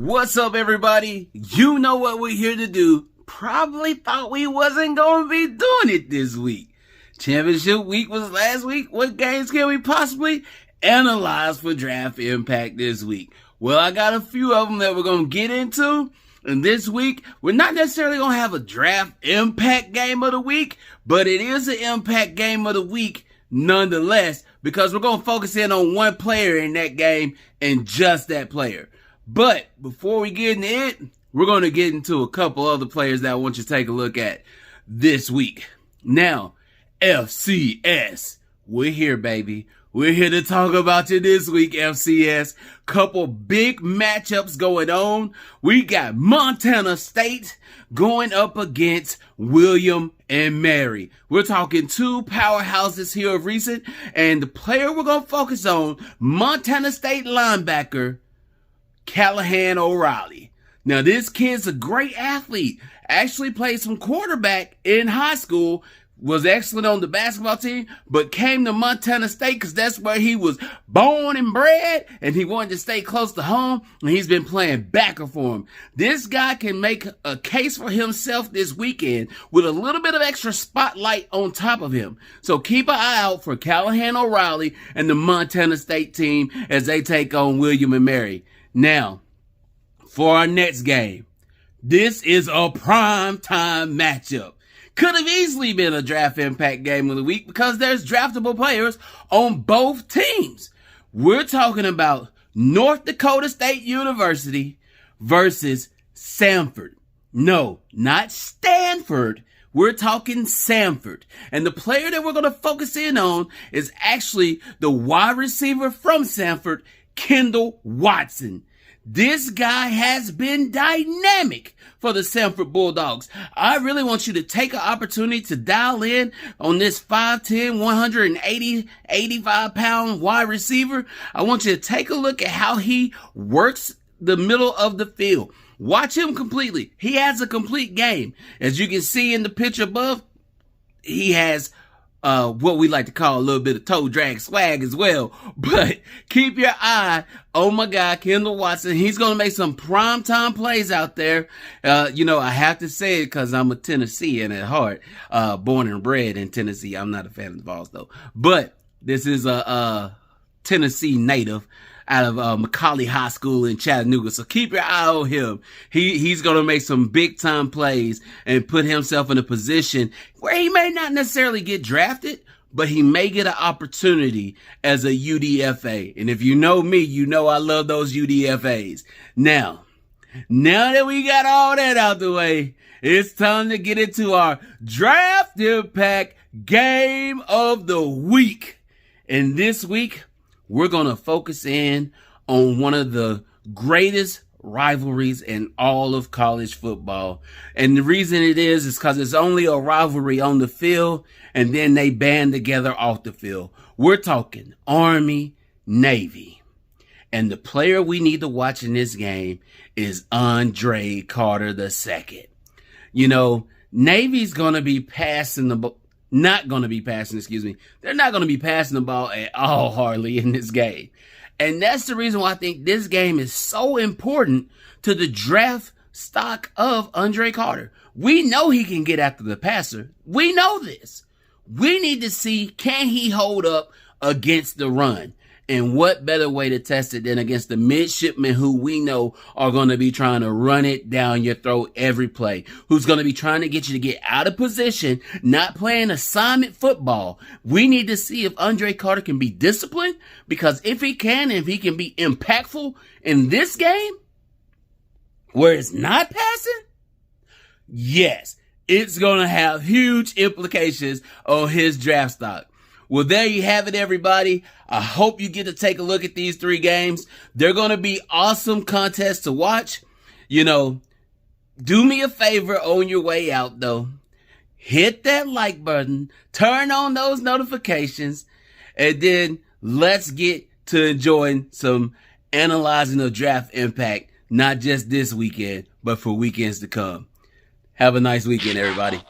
What's up, everybody? You know what we're here to do. Probably thought we wasn't going to be doing it this week. Championship week was last week. What games can we possibly analyze for Draft Impact this week? Well, I got a few of them that we're going to get into. And this week, we're not necessarily going to have a Draft Impact game of the week, but it is an Impact game of the week nonetheless, because we're going to focus in on one player in that game and just that player. But before we get into it, we're going to get into a couple other players that I want you to take a look at this week. Now, FCS, we're here, baby. We're here to talk about you this week, FCS. Couple big matchups going on. We got Montana State going up against William and Mary. We're talking two powerhouses here of recent, and the player we're going to focus on, Montana State linebacker Callahan O'Reilly. Now, this kid's a great athlete. Actually played some quarterback in high school. Was excellent on the basketball team, but came to Montana State because that's where he was born and bred, and he wanted to stay close to home, and he's been playing backer for him. This guy can make a case for himself this weekend with a little bit of extra spotlight on top of him. So keep an eye out for Callahan O'Reilly and the Montana State team as they take on William and Mary. Now, for our next game, this is a prime time matchup. Could have easily been a Draft Impact game of the week because there's draftable players on both teams. We're talking about North Dakota State University versus Samford. No, not Stanford. We're talking Samford. And the player that we're going to focus in on is actually the wide receiver from Samford, Kendall Watson. This guy has been dynamic for the Samford Bulldogs. I really want you to take an opportunity to dial in on this 5'10", 180, 85-pound wide receiver. I want you to take a look at how he works the middle of the field. Watch him completely. He has a complete game. As you can see in the picture above, he has what we like to call a little bit of toe drag swag as well. But keep your eye on my guy, Kendall Watson. He's going to make some primetime plays out there. I have to say it because I'm a Tennessean at heart, born and bred in Tennessee. I'm not a fan of the Vols, though. But this is a Tennessee native out of Macaulay High School in Chattanooga. So keep your eye on him. He's going to make some big time plays and put himself in a position where he may not necessarily get drafted, but he may get an opportunity as a UDFA. And if you know me, you know I love those UDFAs. Now that we got all that out the way, it's time to get into our Draft Impact Game of the Week. And this week, we're going to focus in on one of the greatest rivalries in all of college football. And the reason it is because it's only a rivalry on the field, and then they band together off the field. We're talking Army, Navy. And the player we need to watch in this game is Andre Carter II. Navy's going to be passing the ball. They're not going to be passing the ball at all hardly in this game. And that's the reason why I think this game is so important to the draft stock of Andre Carter. We know he can get after the passer. We know this. We need to see, can he hold up against the run? And what better way to test it than against the midshipmen who we know are going to be trying to run it down your throat every play, who's going to be trying to get you to get out of position, not playing assignment football. We need to see if Andre Carter can be disciplined, because if he can be impactful in this game where it's not passing, yes, it's going to have huge implications on his draft stock. Well, there you have it, everybody. I hope you get to take a look at these three games. They're going to be awesome contests to watch. Do me a favor on your way out, though. Hit that like button, turn on those notifications, and then let's get to enjoying some analyzing of Draft Impact, not just this weekend, but for weekends to come. Have a nice weekend, everybody.